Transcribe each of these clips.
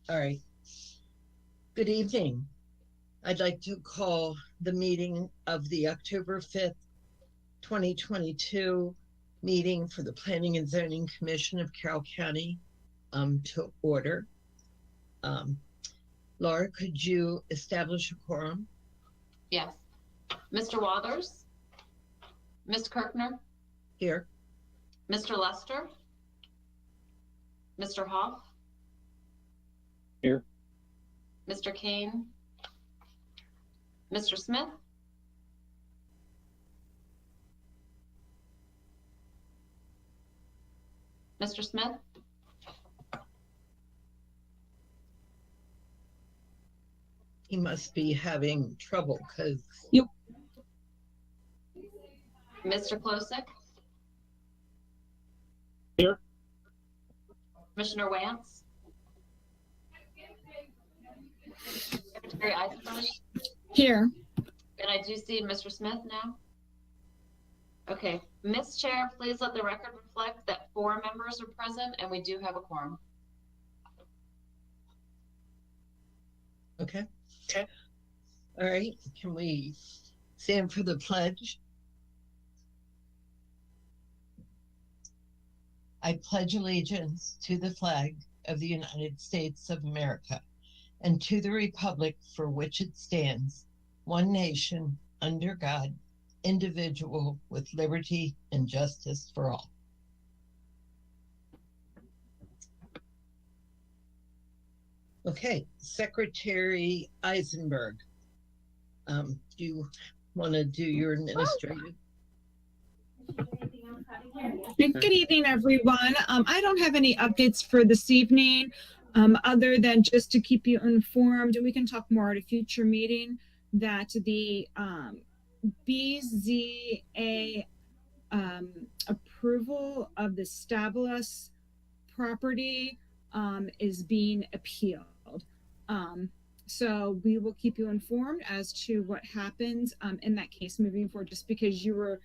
All right. Good evening. I'd like to call the meeting of the October 5th, 2022 meeting for the Planning and Zoning Commission of Carroll County to order. Laura, could you establish a quorum? Yes. Mr. Wathers? Ms. Kirkner? Here. Mr. Lester? Mr. Hoff? Here. Mr. Kane? Mr. Smith? Mr. Smith? He must be having trouble because Mr. Klosik? Here. Commissioner Wance? Secretary Eisenberg? Here. And I do see Mr. Smith now. Okay, Ms. Chair, please let the record reflect that 4 members are present and we do have a quorum. Okay. All right. Can we stand for the pledge? I pledge allegiance to the flag of the United States of America and to the republic for which it stands, one nation, under God, indivisible, with liberty and justice for all. Okay, Secretary Eisenberg, do you want to do your administrative? Good evening, everyone. I don't have any updates for this evening, other than just to keep you informed, and we can talk more at a future meeting, that the BZA approval of the Stabilus property is being appealed. So we will keep you informed as to what happens in that case moving forward, just because your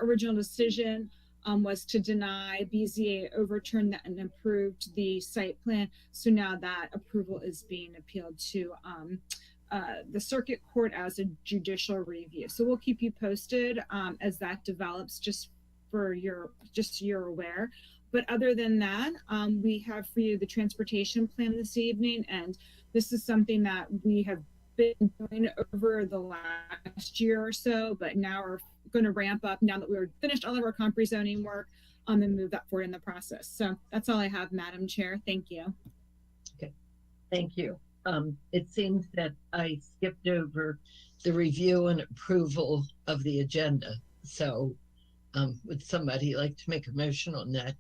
original decision was to deny. BZA overturned that and approved the site plan. So now that approval is being appealed to the circuit court as a judicial review. So we'll keep you posted as that develops, just so you're aware. But other than that, we have for you the transportation plan this evening, and this is something that we have been doing over the last year or so, but now we're going to ramp up now that we're finished all of our comp rezoning work and move that forward in the process. So that's all I have, Madam Chair. Thank you. Okay, thank you. It seems that I skipped over the review and approval of the agenda. So would somebody like to make a motion on that?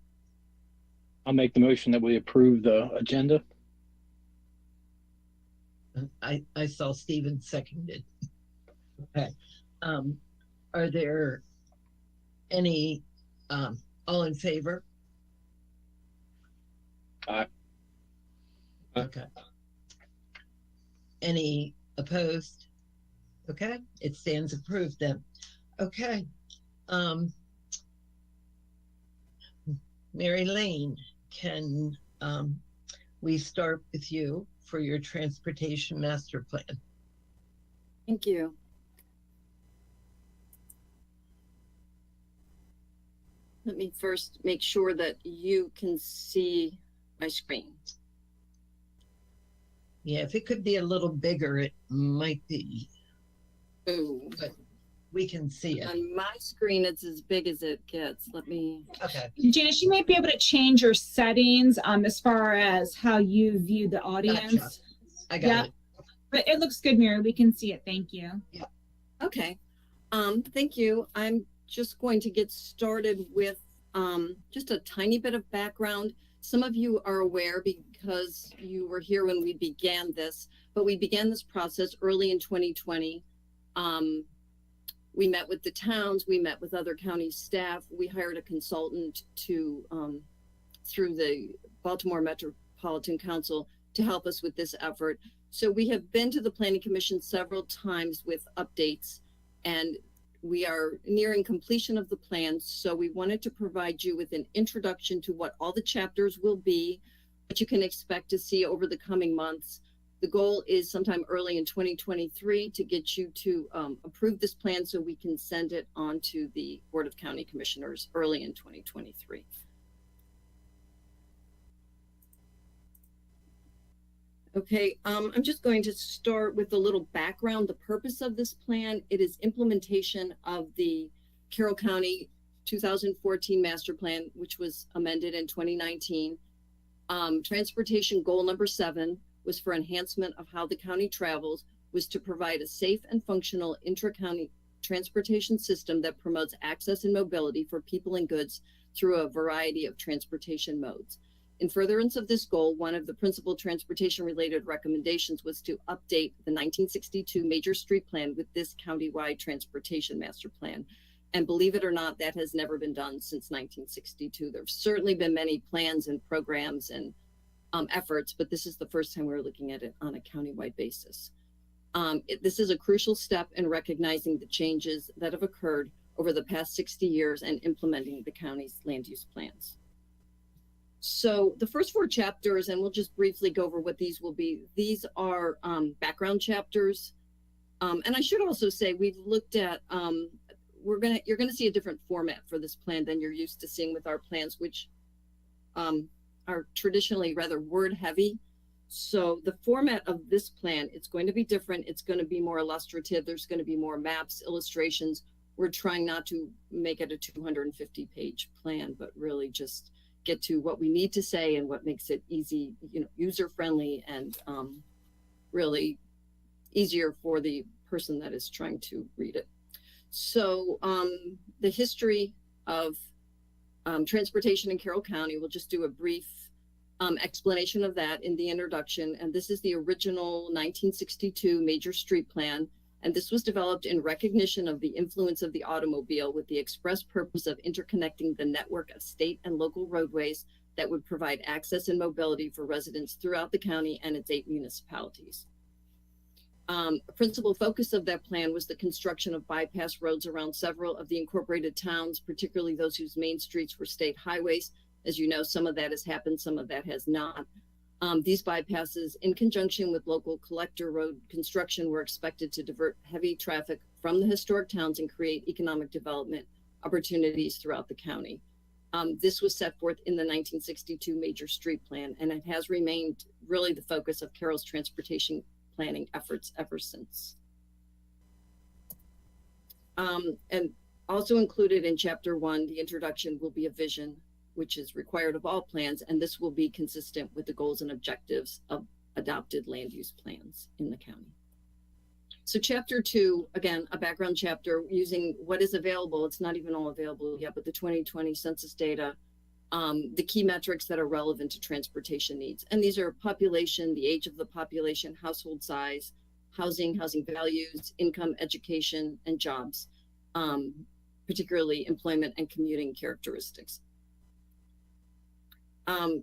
I'll make the motion that we approve the agenda. I saw Stephen seconded. Okay. Are there any all in favor? Aye. Okay. Any opposed? Okay, it stands approved then. Okay. Mary Lane, can we start with you for your transportation master plan? Thank you. Let me first make sure that you can see my screen. Yeah, if it could be a little bigger, it might be. Ooh. But we can see it. On my screen, it's as big as it gets. Let me. Okay. Janice, you might be able to change your settings as far as how you view the audience. Gotcha. I got it. But it looks good, Mary. We can see it. Thank you. Yeah. Okay. Thank you. I'm just going to get started with just a tiny bit of background. Some of you are aware because you were here when we began this, but we began this process early in 2020. We met with the towns, we met with other county staff, we hired a consultant to through the Baltimore Metropolitan Council to help us with this effort. So we have been to the Planning Commission several times with updates, and we are nearing completion of the plan. So we wanted to provide you with an introduction to what all the chapters will be, what you can expect to see over the coming months. The goal is sometime early in 2023 to get you to approve this plan so we can send it on to the Board of County Commissioners early in 2023. Okay, I'm just going to start with a little background. The purpose of this plan, it is implementation of the Carroll County 2014 Master Plan, which was amended in 2019. Transportation goal number 7 was for enhancement of how the county travels, was to provide a safe and functional intra-county transportation system that promotes access and mobility for people and goods through a variety of transportation modes. In furtherance of this goal, one of the principal transportation-related recommendations was to update the 1962 Major Street Plan with this countywide transportation master plan. And believe it or not, that has never been done since 1962. There have certainly been many plans and programs and efforts, but this is the first time we're looking at it on a countywide basis. This is a crucial step in recognizing the changes that have occurred over the past 60 years and implementing the county's land use plans. So the first 4 chapters, and we'll just briefly go over what these will be. These are background chapters. And I should also say we've looked at, you're gonna see a different format for this plan than you're used to seeing with our plans, which are traditionally rather word heavy. So the format of this plan, it's going to be different. It's going to be more illustrative. There's going to be more maps, illustrations. We're trying not to make it a 250-page plan, but really just get to what we need to say and what makes it easy, user-friendly and really easier for the person that is trying to read it. So the history of transportation in Carroll County, we'll just do a brief explanation of that in the introduction. And this is the original 1962 Major Street Plan. And this was developed in recognition of the influence of the automobile with the express purpose of interconnecting the network of state and local roadways that would provide access and mobility for residents throughout the county and its 8 municipalities. A principal focus of that plan was the construction of bypass roads around several of the incorporated towns, particularly those whose main streets were state highways. As you know, some of that has happened, some of that has not. These bypasses, in conjunction with local collector road construction, were expected to divert heavy traffic from the historic towns and create economic development opportunities throughout the county. This was set forth in the 1962 Major Street Plan, and it has remained really the focus of Carroll's transportation planning efforts ever since. And also included in Chapter 1, the introduction, will be a vision, which is required of all plans, and this will be consistent with the goals and objectives of adopted land use plans in the county. So Chapter 2, again, a background chapter using what is available. It's not even all available yet, but the 2020 census data, the key metrics that are relevant to transportation needs. And these are population, the age of the population, household size, housing values, income, education, and jobs, particularly employment and commuting characteristics.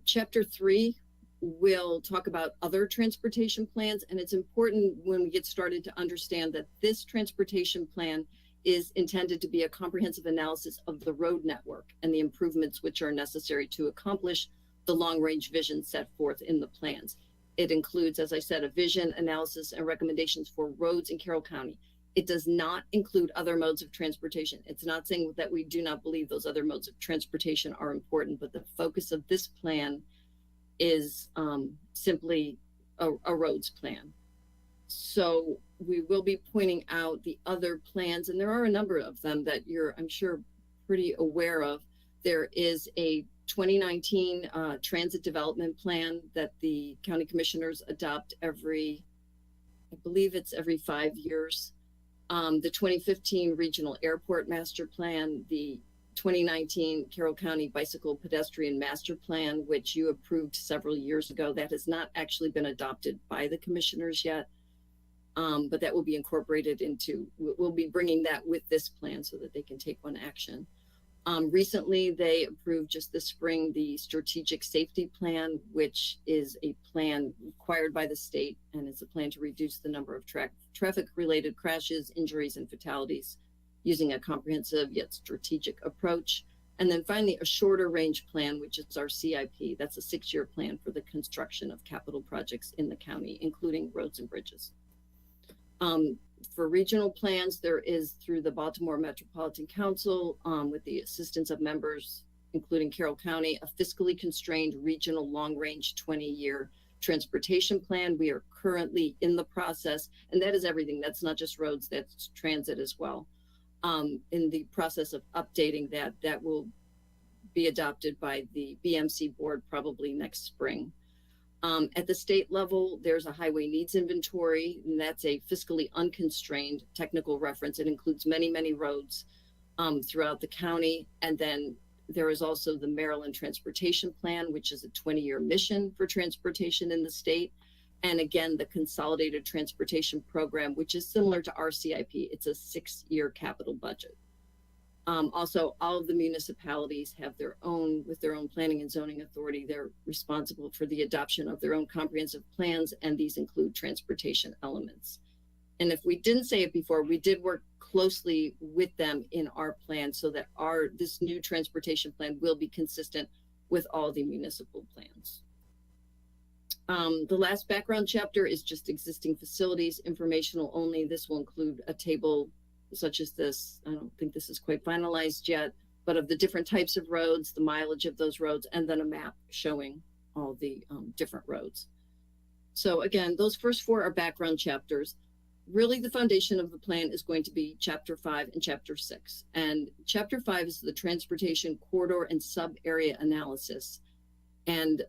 Chapter 3 will talk about other transportation plans, and it's important when we get started to understand that this transportation plan is intended to be a comprehensive analysis of the road network and the improvements which are necessary to accomplish the long-range vision set forth in the plans. It includes, as I said, a vision, analysis, and recommendations for roads in Carroll County. It does not include other modes of transportation. It's not saying that we do not believe those other modes of transportation are important, but the focus of this plan is simply a roads plan. So we will be pointing out the other plans, and there are a number of them that you're, I'm sure, pretty aware of. There is a 2019 transit development plan that the county commissioners adopt every 5 years. The 2015 Regional Airport Master Plan, the 2019 Carroll County Bicycle Pedestrian Master Plan, which you approved several years ago, that has not actually been adopted by the commissioners yet, but that will be incorporated into, we'll be bringing that with this plan so that they can take one action. Recently, they approved just this spring the Strategic Safety Plan, which is a plan required by the state, and it's a plan to reduce the number of traffic-related crashes, injuries, and fatalities using a comprehensive yet strategic approach. And then finally, a shorter range plan, which is our CIP. That's a 6-year plan for the construction of capital projects in the county, including roads and bridges. For regional plans, there is through the Baltimore Metropolitan Council, with the assistance of members, including Carroll County, a fiscally constrained regional long-range 20-year transportation plan. We are currently in the process, and that is everything. That's not just roads, that's transit as well. In the process of updating that will be adopted by the BMC board probably next spring. At the state level, there's a highway needs inventory, and that's a fiscally unconstrained technical reference. It includes many, many roads throughout the county. And then there is also the Maryland Transportation Plan, which is a 20-year mission for transportation in the state. And again, the Consolidated Transportation Program, which is similar to our CIP. It's a 6-year capital budget. Also, all of the municipalities have their own, with their own planning and zoning authority, they're responsible for the adoption of their own comprehensive plans, and these include transportation elements. And if we didn't say it before, we did work closely with them in our plan so that this new transportation plan will be consistent with all the municipal plans. The last background chapter is just existing facilities, informational only. This will include a table such as this. I don't think this is quite finalized yet, but of the different types of roads, the mileage of those roads, and then a map showing all the different roads. So again, those first 4 are background chapters. Really, the foundation of the plan is going to be chapter 5 and chapter 6. And chapter 5 is the transportation corridor and sub-area analysis. And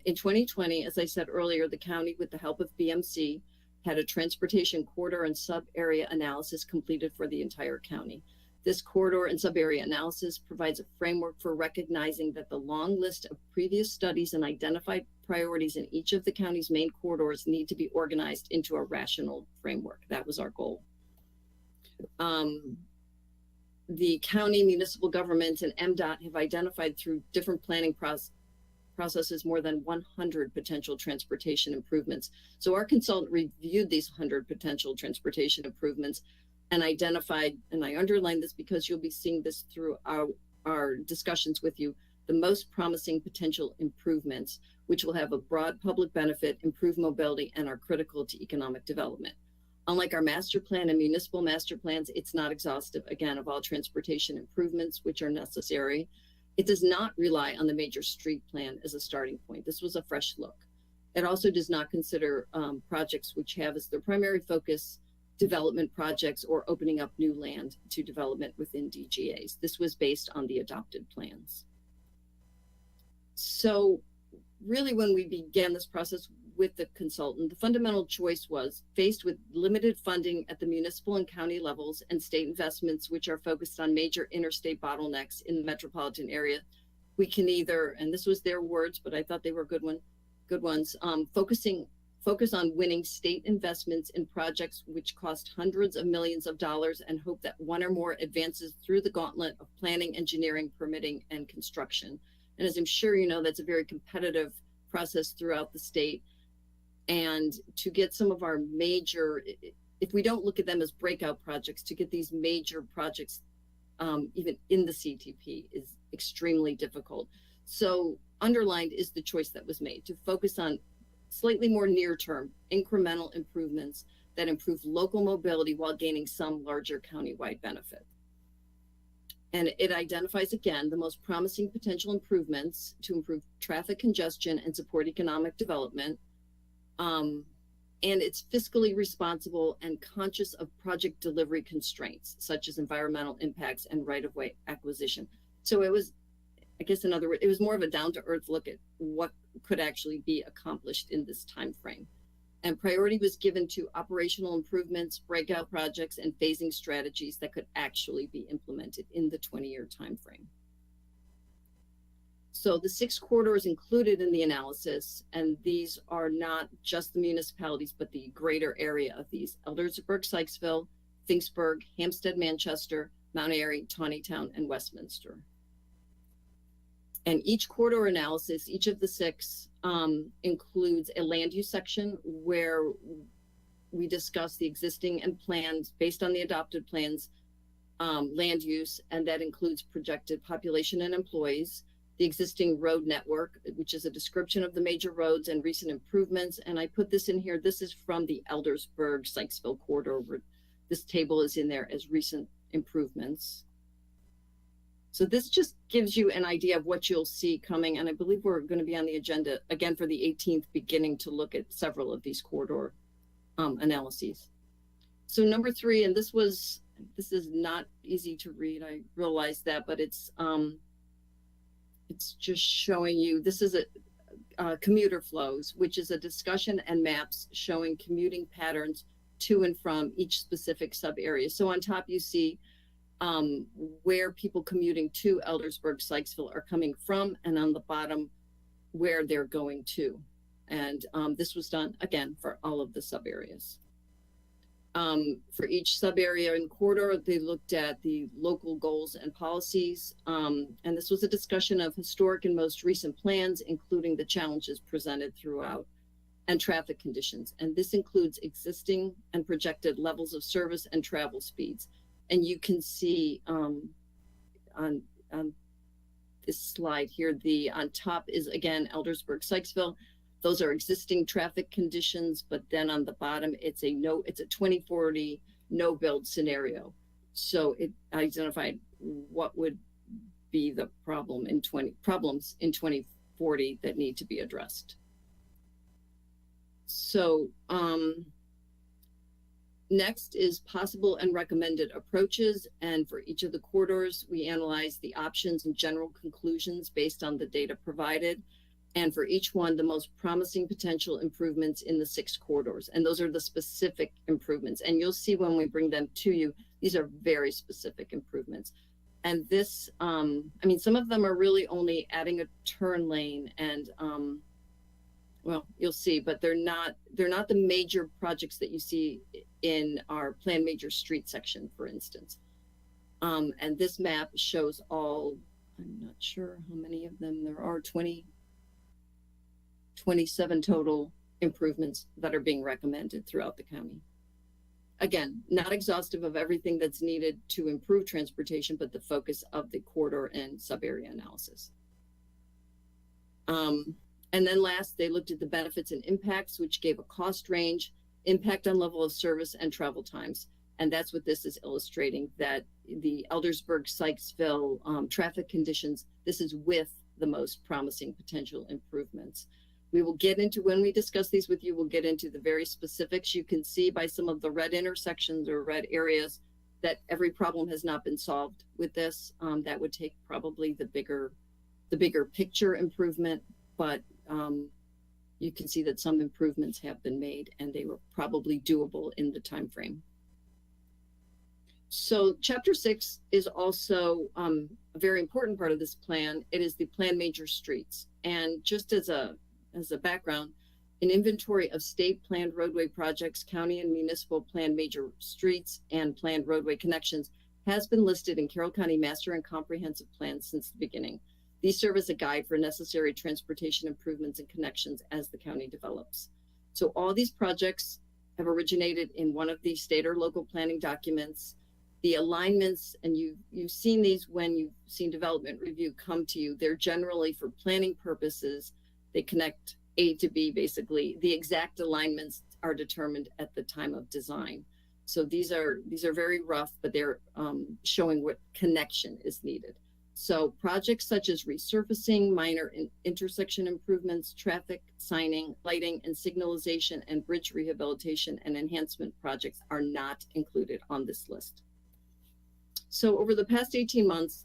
in 2020, as I said earlier, the county, with the help of BMC, had a transportation corridor and sub-area analysis completed for the entire county. This corridor and sub-area analysis provides a framework for recognizing that the long list of previous studies and identified priorities in each of the county's main corridors need to be organized into a rational framework. That was our goal. The county, municipal governments, and MDOT have identified through different planning processes more than 100 potential transportation improvements. So our consultant reviewed these 100 potential transportation improvements and identified, and I underline this because you'll be seeing this through our discussions with you, the most promising potential improvements, which will have a broad public benefit, improve mobility, and are critical to economic development. Unlike our master plan and municipal master plans, it's not exhaustive, again, of all transportation improvements which are necessary. It does not rely on the major street plan as a starting point. This was a fresh look. It also does not consider projects which have as their primary focus development projects or opening up new land to development within DGAs. This was based on the adopted plans. So really, when we began this process with the consultant, the fundamental choice was, faced with limited funding at the municipal and county levels and state investments which are focused on major interstate bottlenecks in the metropolitan area, we can either, and this was their words, but I thought they were good ones, focus on winning state investments in projects which cost hundreds of millions of dollars and hope that one or more advances through the gauntlet of planning, engineering, permitting, and construction. And as I'm sure you know, that's a very competitive process throughout the state. And to get some of our major, if we don't look at them as breakout projects, to get these major projects even in the CTP is extremely difficult. So underlined is the choice that was made to focus on slightly more near-term incremental improvements that improve local mobility while gaining some larger countywide benefit. And it identifies, again, the most promising potential improvements to improve traffic congestion and support economic development. And it's fiscally responsible and conscious of project delivery constraints, such as environmental impacts and right-of-way acquisition. So it was, I guess in other words, it was more of a down-to-earth look at what could actually be accomplished in this time frame. And priority was given to operational improvements, breakout projects, and phasing strategies that could actually be implemented in the 20-year time frame. So the 6 corridors included in the analysis, and these are not just the municipalities, but the greater area of these: Eldersburg, Sykesville, Finksburg, Hampstead, Manchester, Mount Airy, Tawnytown, and Westminster. And each corridor analysis, each of the 6, includes a land use section where we discuss the existing and plans based on the adopted plans, land use, and that includes projected population and employees, the existing road network, which is a description of the major roads and recent improvements. And I put this in here. This is from the Eldersburg Sykesville corridor. This table is in there as recent improvements. So this just gives you an idea of what you'll see coming. And I believe we're going to be on the agenda again for the 18th, beginning to look at several of these corridor analyses. So number 3, and this is not easy to read. I realize that, but it's just showing you, this is a commuter flows, which is a discussion and maps showing commuting patterns to and from each specific sub area. So on top, you see where people commuting to Eldersburg, Sykesville are coming from, and on the bottom, where they're going to. And this was done again for all of the sub areas. For each sub area and corridor, they looked at the local goals and policies. And this was a discussion of historic and most recent plans, including the challenges presented throughout, and traffic conditions. And this includes existing and projected levels of service and travel speeds. And you can see on this slide here, on top is again Eldersburg, Sykesville. Those are existing traffic conditions, but then on the bottom, it's a 2040 no build scenario. So it identified what would be the problems in 2040 that need to be addressed. So next is possible and recommended approaches. And for each of the corridors, we analyze the options and general conclusions based on the data provided. And for each one, the most promising potential improvements in the 6 corridors. And those are the specific improvements. And you'll see when we bring them to you, these are very specific improvements. And this, some of them are really only adding a turn lane and, well, you'll see, but they're not the major projects that you see in our planned major street section, for instance. And this map shows all, I'm not sure how many of them there are, 27 total improvements that are being recommended throughout the county. Again, not exhaustive of everything that's needed to improve transportation, but the focus of the corridor and sub-area analysis. And then last, they looked at the benefits and impacts, which gave a cost range, impact on level of service, and travel times. And that's what this is illustrating, that the Eldersburg, Sykesville traffic conditions, this is with the most promising potential improvements. We will get into, when we discuss these with you, we'll get into the very specifics. You can see by some of the red intersections or red areas that every problem has not been solved with this. That would take probably the bigger picture improvement, but you can see that some improvements have been made and they were probably doable in the time frame. So chapter 6 is also a very important part of this plan. It is the planned major streets. And just as a background, an inventory of state planned roadway projects, county and municipal planned major streets, and planned roadway connections has been listed in Carroll County Master and Comprehensive Plans since the beginning. These serve as a guide for necessary transportation improvements and connections as the county develops. So all these projects have originated in one of these state or local planning documents. The alignments, and you've seen these when you've seen development review come to you, they're generally for planning purposes. They connect A to B, basically. The exact alignments are determined at the time of design. So these are very rough, but they're showing what connection is needed. So projects such as resurfacing, minor intersection improvements, traffic signing, lighting and signalization, and bridge rehabilitation and enhancement projects are not included on this list. So over the past 18 months,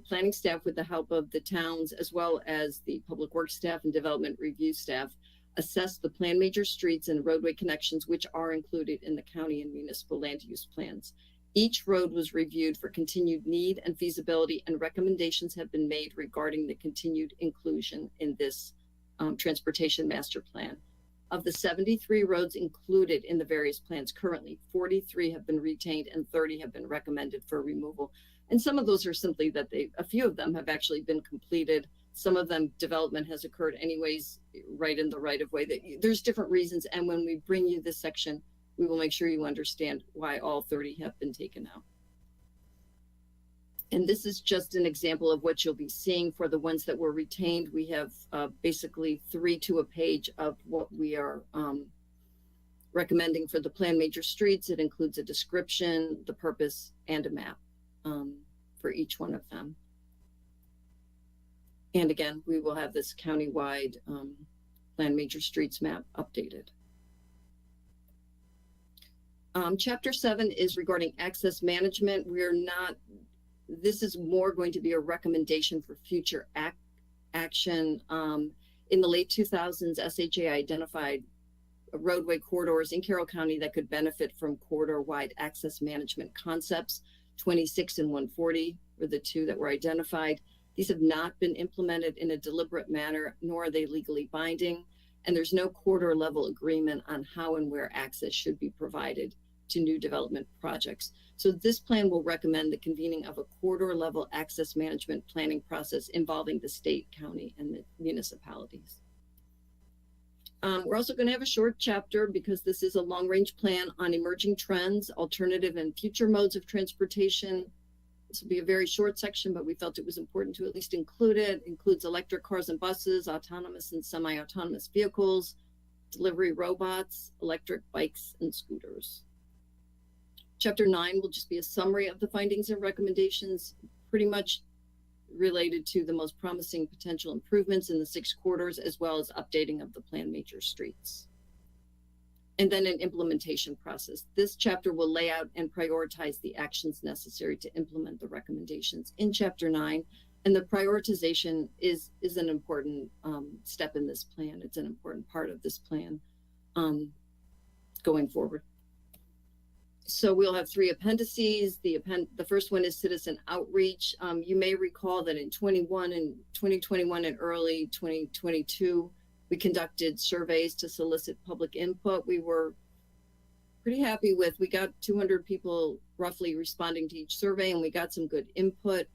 planning staff, with the help of the towns, as well as the public works staff and development review staff, assessed the planned major streets and roadway connections, which are included in the county and municipal land use plans. Each road was reviewed for continued need and feasibility, and recommendations have been made regarding the continued inclusion in this transportation master plan. Of the 73 roads included in the various plans currently, 43 have been retained and 30 have been recommended for removal. And some of those are simply that a few of them have actually been completed. Some of them development has occurred anyways, right in the right of way. There's different reasons. And when we bring you this section, we will make sure you understand why all 30 have been taken out. And this is just an example of what you'll be seeing for the ones that were retained. We have basically 3 to a page of what we are recommending for the plan major streets. It includes a description, the purpose, and a map for each one of them. And again, we will have this countywide plan major streets map updated. Chapter 7 is regarding access management. This is more going to be a recommendation for future action. In the late 2000s, SHA identified roadway corridors in Carroll County that could benefit from corridor-wide access management concepts. 26 and 140 were the 2 that were identified. These have not been implemented in a deliberate manner, nor are they legally binding, and there's no corridor level agreement on how and where access should be provided to new development projects. So this plan will recommend the convening of a corridor level access management planning process involving the state, county, and the municipalities. We're also going to have a short chapter because this is a long range plan on emerging trends, alternative and future modes of transportation. This will be a very short section, but we felt it was important to at least include it. It includes electric cars and buses, autonomous and semi-autonomous vehicles, delivery robots, electric bikes, and scooters. Chapter 9 will just be a summary of the findings and recommendations, pretty much related to the most promising potential improvements in the 6 corridors, as well as updating of the plan major streets. And then an implementation process. This chapter will lay out and prioritize the actions necessary to implement the recommendations in Chapter 9. And the prioritization is an important step in this plan. It's an important part of this plan going forward. So we'll have 3 appendices. The first one is citizen outreach. You may recall that in 2021 and early 2022, we conducted surveys to solicit public input. We were pretty happy with, we got 200 people roughly responding to each survey, and we got some good input.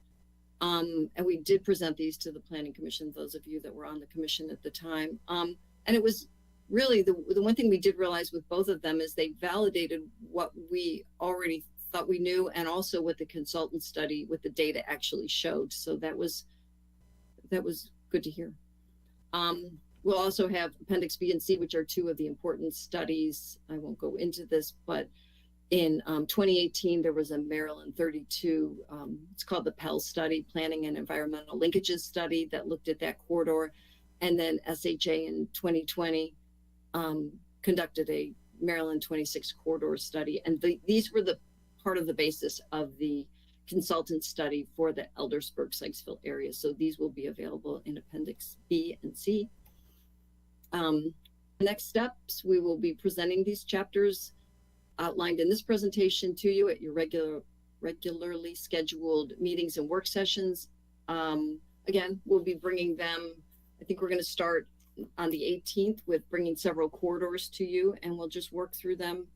And we did present these to the Planning Commission, those of you that were on the commission at the time. And it was really the one thing we did realize with both of them is they validated what we already thought we knew, and also what the consultant study with the data actually showed. So that was good to hear. We'll also have Appendix B and C, which are 2 of the important studies. I won't go into this, but in 2018, there was a Maryland 32, it's called the Pell study, Planning and Environmental Linkages study, that looked at that corridor. And then SHA in 2020 conducted a Maryland 26 corridor study. And these were the part of the basis of the consultant study for the Eldersburg-Sykesville area. So these will be available in Appendix B and C. Next steps, we will be presenting these chapters outlined in this presentation to you at your regularly scheduled meetings and work sessions. Again, we'll be bringing them, I think we're going to start on the 18th with bringing several corridors to you, and we'll just work through them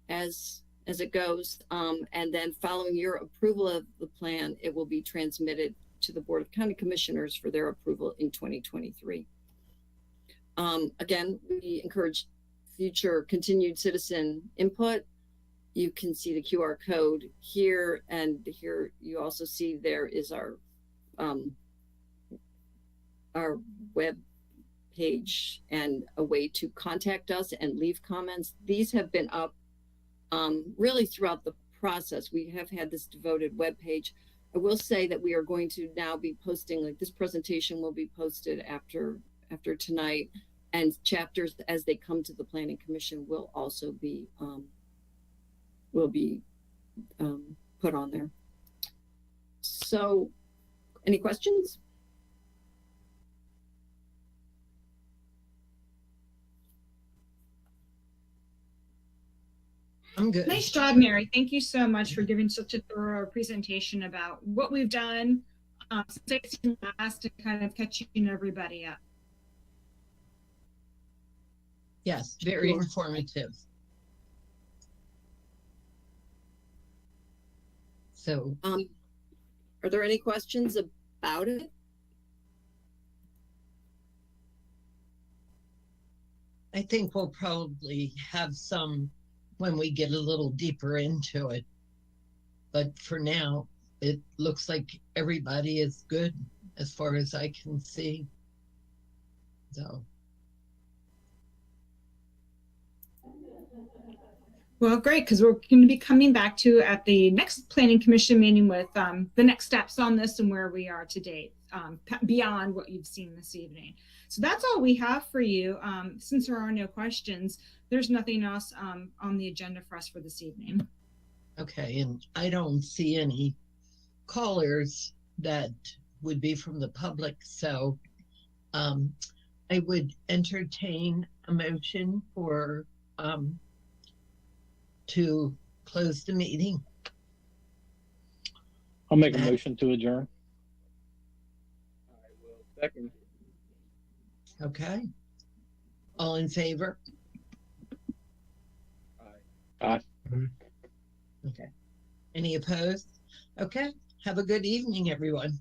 as it goes. And then following your approval of the plan, it will be transmitted to the Board of County Commissioners for their approval in 2023. Again, we encourage future continued citizen input. You can see the QR code here, and here you also see there is our web page and a way to contact us and leave comments. These have been up really throughout the process. We have had this devoted web page. I will say that we are going to now be posting, like this presentation will be posted after tonight, and chapters as they come to the Planning Commission will also be put on there. So, any questions? I'm good. Nice job, Mary. Thank you so much for giving such a thorough presentation about what we've done since last, to kind of catching everybody up. Yes, very informative. So, Are there any questions about it? I think we'll probably have some when we get a little deeper into it. But for now, it looks like everybody is good as far as I can see. So, Well, great, because we're going to be coming back to at the next planning commission meeting with the next steps on this and where we are to date, beyond what you've seen this evening. So that's all we have for you. Since there are no questions, there's nothing else on the agenda for us for this evening. okay, and I don't see any callers that would be from the public, so I would entertain a motion for to close the meeting. I'll make a motion to adjourn. I will second. Okay. All in favor? Aye. Okay. Any opposed? Okay. Have a good evening, everyone.